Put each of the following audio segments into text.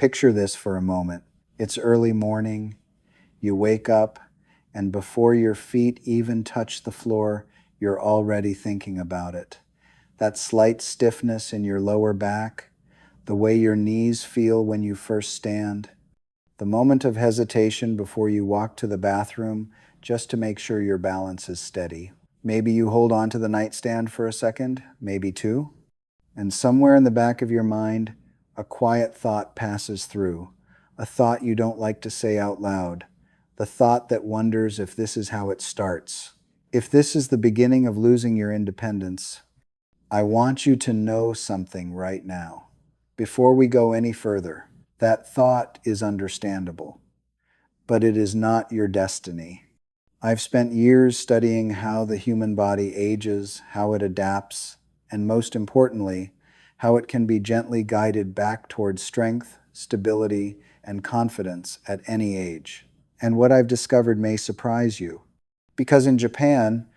Picture this for a moment. It's early morning, you wake up, and before your feet even touch the floor, you're already thinking about it. That slight stiffness in your lower back, the way your knees feel when you first stand, the moment of hesitation before you walk to the bathroom just to make sure your balance is steady. Maybe you hold on to the nightstand for a second, maybe two, and somewhere in the back of your mind, a quiet thought passes through, a thought you don't like to say out loud, the thought that wonders if this is how it starts. If this is the beginning of losing your independence, I want you to know something right now. Before we go any further, that thought is understandable, but it is not your destiny. I've spent years studying how the human body ages, how it adapts, and most importantly, how it can be gently guided back towards strength, stability, and confidence at any age. And what I've discovered may surprise you. Because in Japan,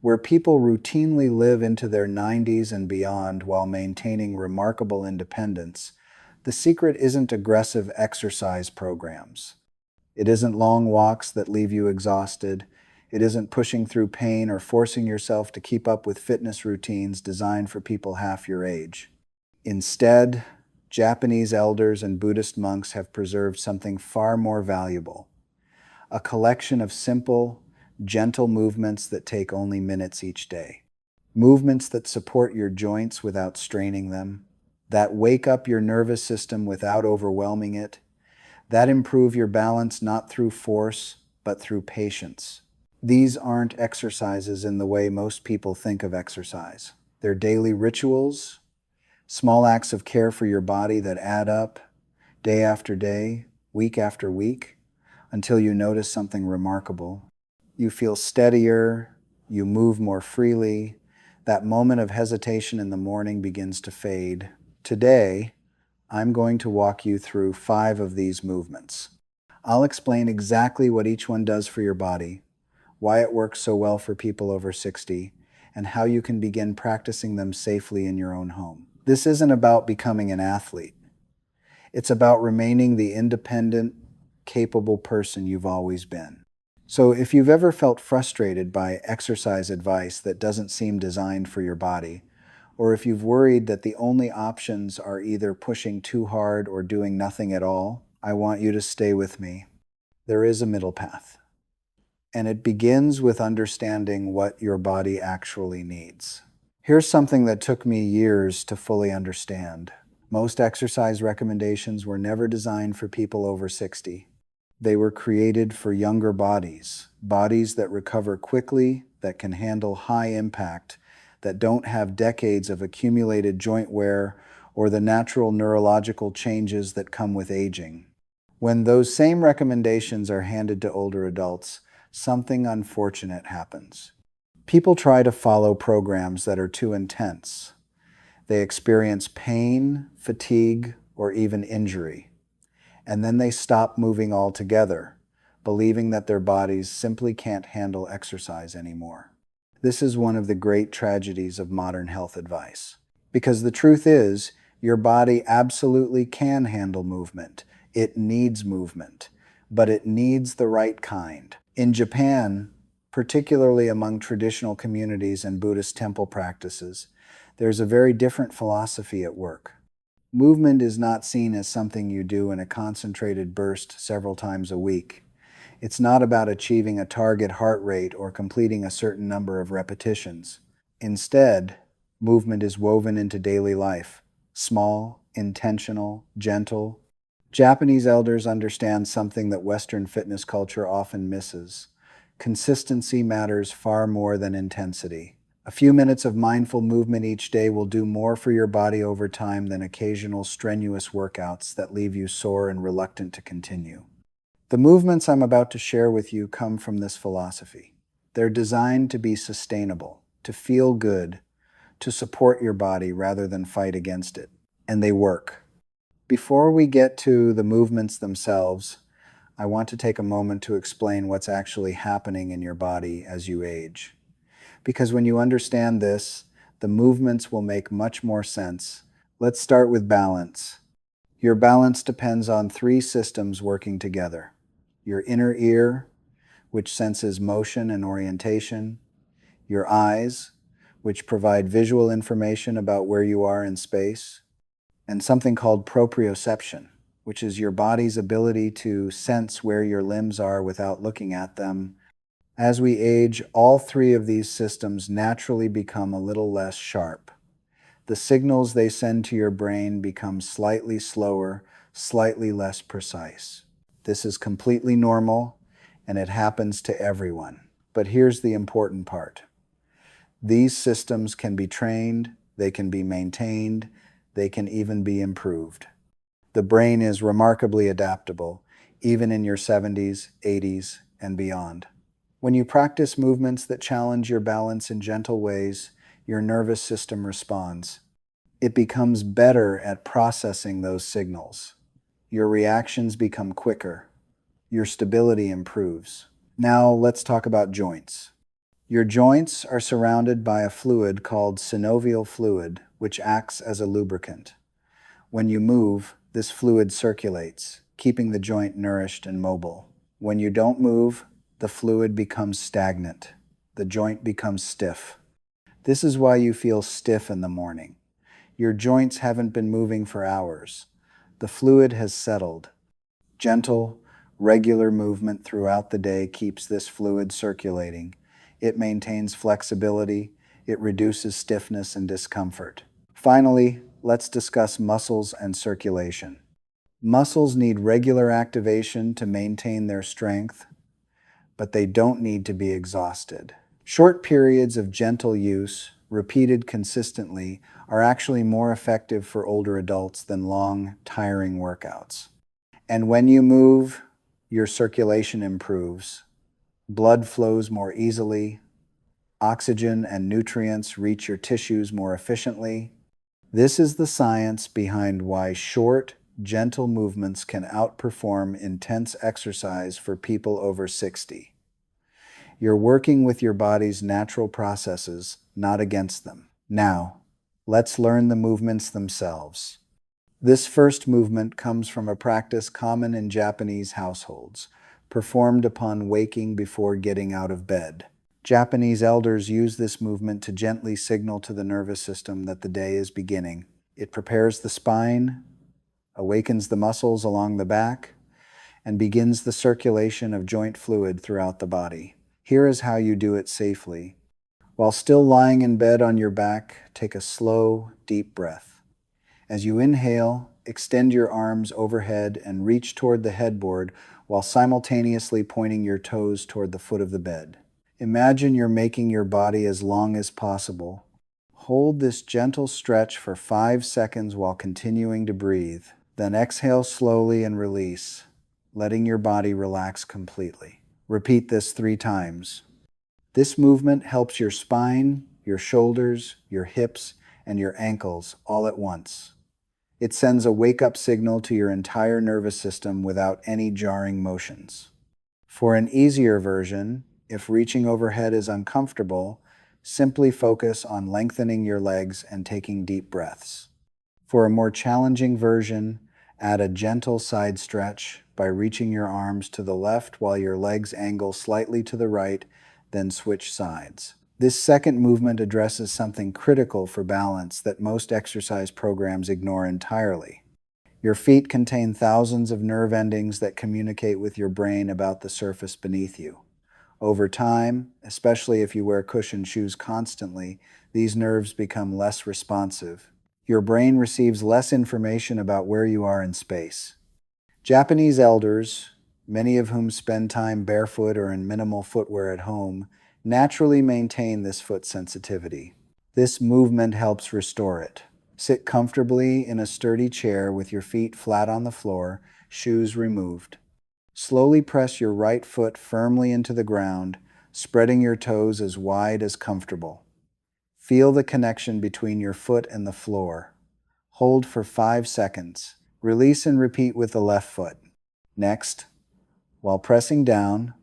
where people routinely live into their 90s and beyond while maintaining remarkable independence, the secret isn't aggressive exercise programs. It isn't long walks that leave you exhausted. It isn't pushing through pain or forcing yourself to keep up with fitness routines designed for people half your age. Instead, Japanese elders and Buddhist monks have preserved something far more valuable: a collection of simple, gentle movements that take only minutes each day. Movements that support your joints without straining them, that wake up your nervous system without overwhelming it, that improve your balance not through force, but through patience. These aren't exercises in the way most people think of exercise. They're daily rituals, small acts of care for your body that add up day after day, week after week, until you notice something remarkable. You feel steadier, you move more freely, that moment of hesitation in the morning begins to fade. Today, I'm going to walk you through 5 of these movements. I'll explain exactly what each one does for your body, why it works so well for people over 60, and how you can begin practicing them safely in your own home. This isn't about becoming an athlete. It's about remaining the independent, capable person you've always been. So if you've ever felt frustrated by exercise advice that doesn't seem designed for your body, or if you've worried that the only options are either pushing too hard or doing nothing at all, I want you to stay with me. There is a middle path. And it begins with understanding what your body actually needs. Here's something that took me years to fully understand. Most exercise recommendations were never designed for people over 60. They were created for younger bodies, bodies that recover quickly, that can handle high impact, that don't have decades of accumulated joint wear or the natural neurological changes that come with aging. When those same recommendations are handed to older adults, something unfortunate happens. People try to follow programs that are too intense. They experience pain, fatigue, or even injury. And then they stop moving altogether, believing that their bodies simply can't handle exercise anymore. This is one of the great tragedies of modern health advice. Because the truth is, your body absolutely can handle movement. It needs movement, but it needs the right kind. In Japan, particularly among traditional communities and Buddhist temple practices, there's a very different philosophy at work. Movement is not seen as something you do in a concentrated burst several times a week. It's not about achieving a target heart rate or completing a certain number of repetitions. Instead, movement is woven into daily life, small, intentional, gentle. Japanese elders understand something that Western fitness culture often misses. Consistency matters far more than intensity. A few minutes of mindful movement each day will do more for your body over time than occasional strenuous workouts that leave you sore and reluctant to continue. The movements I'm about to share with you come from this philosophy. They're designed to be sustainable, to feel good, to support your body rather than fight against it. And they work. Before we get to the movements themselves, I want to take a moment to explain what's actually happening in your body as you age. Because when you understand this, the movements will make much more sense. Let's start with balance. Your balance depends on three systems working together: your inner ear, which senses motion and orientation, your eyes, which provide visual information about where you are in space, and something called proprioception, which is your body's ability to sense where your limbs are without looking at them. As we age, all three of these systems naturally become a little less sharp. The signals they send to your brain become slightly slower, slightly less precise. This is completely normal, and it happens to everyone. But here's the important part. These systems can be trained, they can be maintained, they can even be improved. The brain is remarkably adaptable, even in your 70s, 80s, and beyond. When you practice movements that challenge your balance in gentle ways, your nervous system responds. It becomes better at processing those signals. Your reactions become quicker. Your stability improves. Now let's talk about joints. Your joints are surrounded by a fluid called synovial fluid, which acts as a lubricant. When you move, this fluid circulates, keeping the joint nourished and mobile. When you don't move, the fluid becomes stagnant. The joint becomes stiff. This is why you feel stiff in the morning. Your joints haven't been moving for hours. The fluid has settled. Gentle, regular movement throughout the day keeps this fluid circulating. It maintains flexibility. It reduces stiffness and discomfort. Finally, let's discuss muscles and circulation. Muscles need regular activation to maintain their strength, but they don't need to be exhausted. Short periods of gentle use, repeated consistently, are actually more effective for older adults than long, tiring workouts. And when you move, your circulation improves. Blood flows more easily. Oxygen and nutrients reach your tissues more efficiently. This is the science behind why short, gentle movements can outperform intense exercise for people over 60. You're working with your body's natural processes, not against them. Now, let's learn the movements themselves. This first movement comes from a practice common in Japanese households, performed upon waking before getting out of bed. Japanese elders use this movement to gently signal to the nervous system that the day is beginning. It prepares the spine, awakens the muscles along the back, and begins the circulation of joint fluid throughout the body. Here is how you do it safely. While still lying in bed on your back, take a slow, deep breath. As you inhale, extend your arms overhead and reach toward the headboard while simultaneously pointing your toes toward the foot of the bed. Imagine you're making your body as long as possible. Hold this gentle stretch for 5 seconds while continuing to breathe. Then exhale slowly and release, letting your body relax completely. Repeat this 3 times. This movement helps your spine, your shoulders, your hips, and your ankles all at once. It sends a wake-up signal to your entire nervous system without any jarring motions. For an easier version, if reaching overhead is uncomfortable, simply focus on lengthening your legs and taking deep breaths. For a more challenging version, add a gentle side stretch by reaching your arms to the left while your legs angle slightly to the right, then switch sides. This second movement addresses something critical for balance that most exercise programs ignore entirely. Your feet contain thousands of nerve endings that communicate with your brain about the surface beneath you. Over time, especially if you wear cushioned shoes constantly, these nerves become less responsive. Your brain receives less information about where you are in space. Japanese elders, many of whom spend time barefoot or in minimal footwear at home, naturally maintain this foot sensitivity. This movement helps restore it. Sit comfortably in a sturdy chair with your feet flat on the floor, shoes removed. Slowly press your right foot firmly into the ground, spreading your toes as wide as comfortable. Feel the connection between your foot and the floor. Hold for 5 seconds. Release and repeat with the left foot. Next, while pressing down,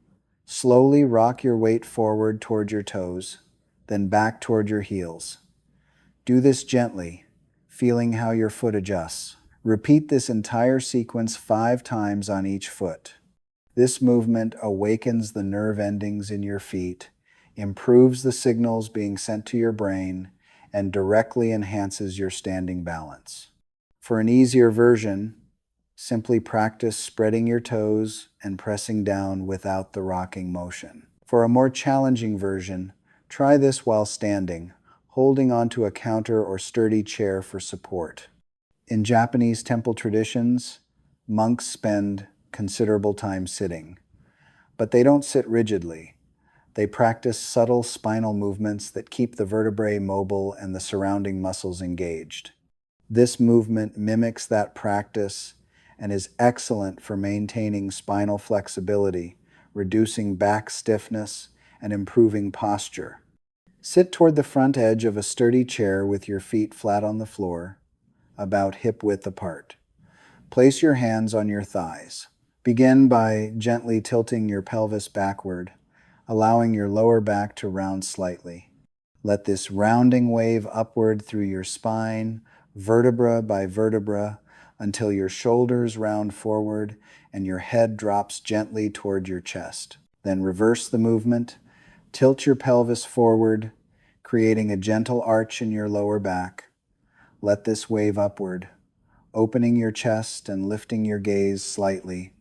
slowly rock your weight forward toward your toes, then back toward your heels. Do this gently, feeling how your foot adjusts. Repeat this entire sequence 5 times on each foot. This movement awakens the nerve endings in your feet, improves the signals being sent to your brain, and directly enhances your standing balance. For an easier version, simply practice spreading your toes and pressing down without the rocking motion. For a more challenging version, try this while standing, holding onto a counter or sturdy chair for support. In Japanese temple traditions, monks spend considerable time sitting, but they don't sit rigidly. They practice subtle spinal movements that keep the vertebrae mobile and the surrounding muscles engaged. This movement mimics that practice and is excellent for maintaining spinal flexibility, reducing back stiffness, and improving posture. Sit toward the front edge of a sturdy chair with your feet flat on the floor, about hip-width apart. Place your hands on your thighs. Begin by gently tilting your pelvis backward, allowing your lower back to round slightly. Let this rounding wave upward through your spine, vertebra by vertebra, until your shoulders round forward and your head drops gently toward your chest. Then reverse the movement. Tilt your pelvis forward, creating a gentle arch in your lower back. Let this wave upward, opening your chest and lifting your gaze slightly.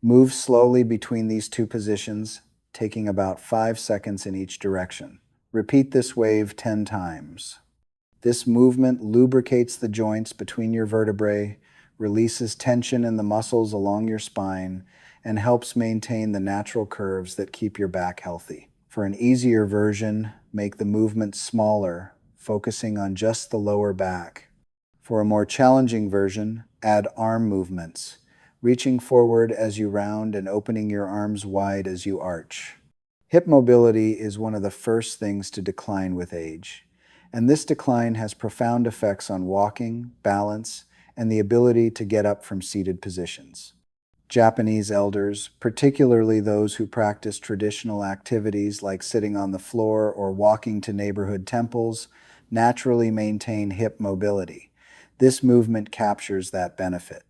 Move slowly between these two positions, taking about 5 seconds in each direction. Repeat this wave 10 times. This movement lubricates the joints between your vertebrae, releases tension in the muscles along your spine, and helps maintain the natural curves that keep your back healthy. For an easier version, make the movement smaller, focusing on just the lower back. For a more challenging version, add arm movements, reaching forward as you round and opening your arms wide as you arch. Hip mobility is one of the first things to decline with age, and this decline has profound effects on walking, balance, and the ability to get up from seated positions. Japanese elders, particularly those who practice traditional activities like sitting on the floor or walking to neighborhood temples, naturally maintain hip mobility. This movement captures that benefit.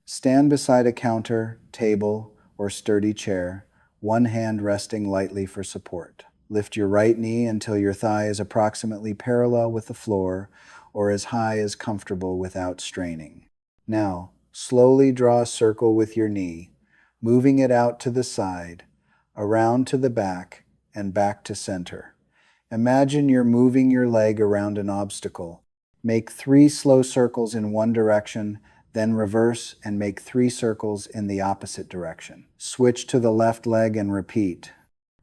Stand beside a counter, table, or sturdy chair, one hand resting lightly for support. Lift your right knee until your thigh is approximately parallel with the floor or as high as comfortable without straining. Now, slowly draw a circle with your knee, moving it out to the side, around to the back, and back to center. Imagine you're moving your leg around an obstacle. Make 3 slow circles in one direction, then reverse and make 3 circles in the opposite direction. Switch to the left leg and repeat.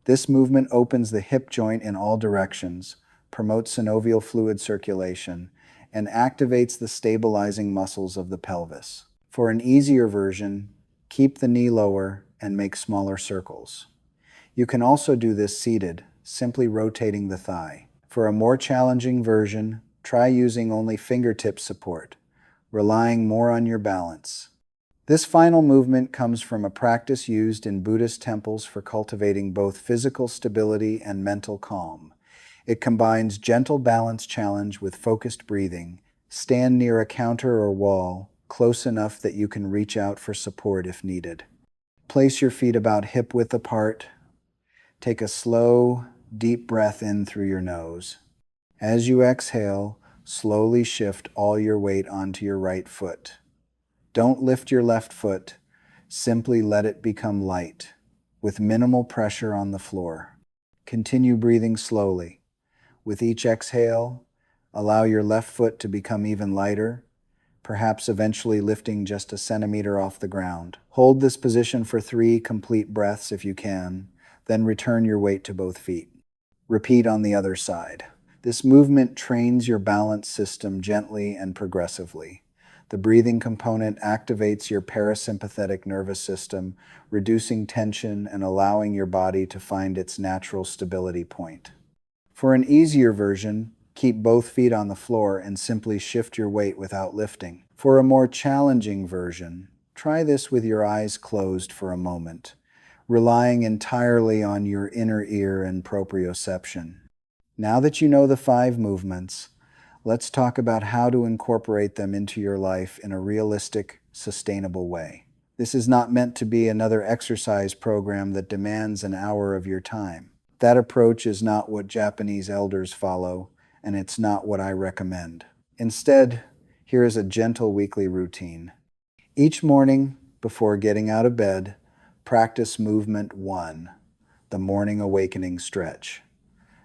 This movement opens the hip joint in all directions, promotes synovial fluid circulation, and activates the stabilizing muscles of the pelvis. For an easier version, keep the knee lower and make smaller circles. You can also do this seated, simply rotating the thigh. For a more challenging version, try using only fingertip support, relying more on your balance. This final movement comes from a practice used in Buddhist temples for cultivating both physical stability and mental calm. It combines gentle balance challenge with focused breathing. Stand near a counter or wall, close enough that you can reach out for support if needed. Place your feet about hip-width apart. Take a slow, deep breath in through your nose. As you exhale, slowly shift all your weight onto your right foot. Don't lift your left foot, simply let it become light, with minimal pressure on the floor. Continue breathing slowly. With each exhale, allow your left foot to become even lighter, perhaps eventually lifting just a centimeter off the ground. Hold this position for 3 complete breaths if you can, then return your weight to both feet. Repeat on the other side. This movement trains your balance system gently and progressively. The breathing component activates your parasympathetic nervous system, reducing tension and allowing your body to find its natural stability point. For an easier version, keep both feet on the floor and simply shift your weight without lifting. For a more challenging version, try this with your eyes closed for a moment, relying entirely on your inner ear and proprioception. Now that you know the 5 movements, Let's talk about how to incorporate them into your life in a realistic, sustainable way. This is not meant to be another exercise program that demands an hour of your time. That approach is not what Japanese elders follow, and it's not what I recommend. Instead, here is a gentle weekly routine. Each morning, before getting out of bed, practice movement 1, the morning awakening stretch.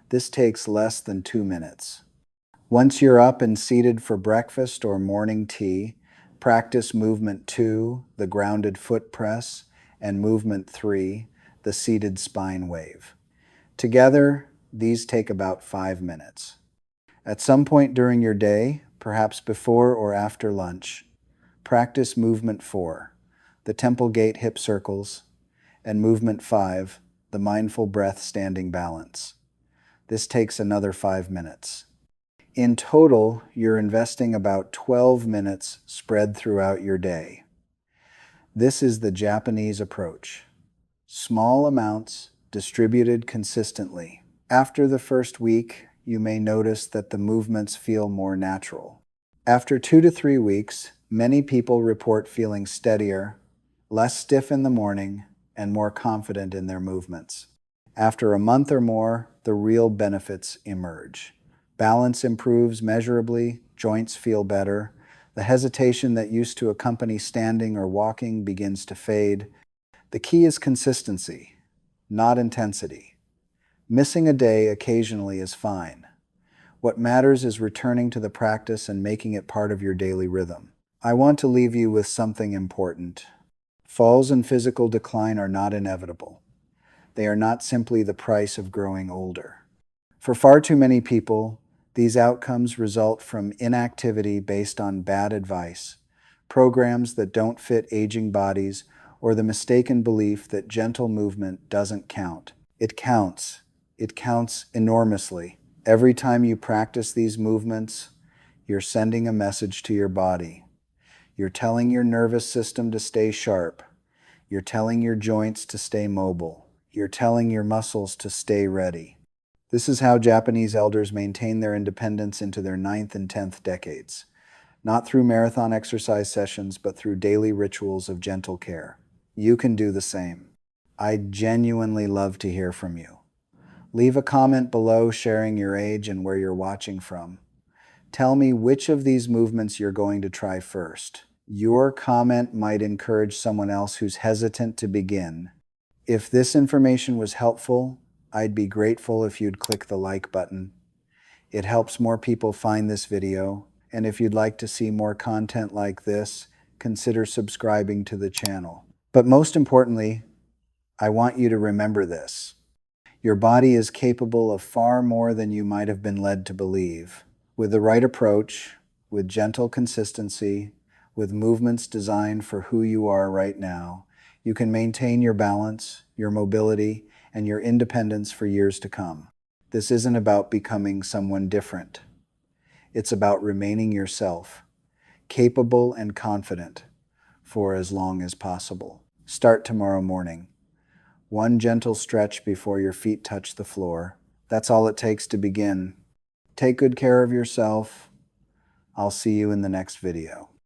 This takes less than 2 minutes. Once you're up and seated for breakfast or morning tea, practice movement 2, the grounded foot press, and movement 3, the seated spine wave. Together, these take about 5 minutes. At some point during your day, perhaps before or after lunch, practice movement 4, the temple gate hip circles, and movement 5, the mindful breath standing balance. This takes another 5 minutes. In total, you're investing about 12 minutes spread throughout your day. This is the Japanese approach. Small amounts distributed consistently. After the first week, you may notice that the movements feel more natural. After 2 to 3 weeks, many people report feeling steadier, less stiff in the morning, and more confident in their movements. After a month or more, the real benefits emerge. Balance improves measurably, joints feel better, the hesitation that used to accompany standing or walking begins to fade. The key is consistency, not intensity. Missing a day occasionally is fine. What matters is returning to the practice and making it part of your daily rhythm. I want to leave you with something important. Falls and physical decline are not inevitable. They are not simply the price of growing older. For far too many people, these outcomes result from inactivity based on bad advice, programs that don't fit aging bodies, or the mistaken belief that gentle movement doesn't count. It counts. It counts enormously. Every time you practice these movements, you're sending a message to your body. You're telling your nervous system to stay sharp. You're telling your joints to stay mobile. You're telling your muscles to stay ready. This is how Japanese elders maintain their independence into their 9th and 10th decades, not through marathon exercise sessions, but through daily rituals of gentle care. You can do the same. I'd genuinely love to hear from you. Leave a comment below sharing your age and where you're watching from. Tell me which of these movements you're going to try first. Your comment might encourage someone else who's hesitant to begin. If this information was helpful, I'd be grateful if you'd click the like button. It helps more people find this video, and if you'd like to see more content like this, consider subscribing to the channel. But most importantly, I want you to remember this. Your body is capable of far more than you might have been led to believe. With the right approach, with gentle consistency, with movements designed for who you are right now, you can maintain your balance, your mobility, and your independence for years to come. This isn't about becoming someone different. It's about remaining yourself, capable and confident, for as long as possible. Start tomorrow morning. One gentle stretch before your feet touch the floor. That's all it takes to begin. Take good care of yourself. I'll see you in the next video.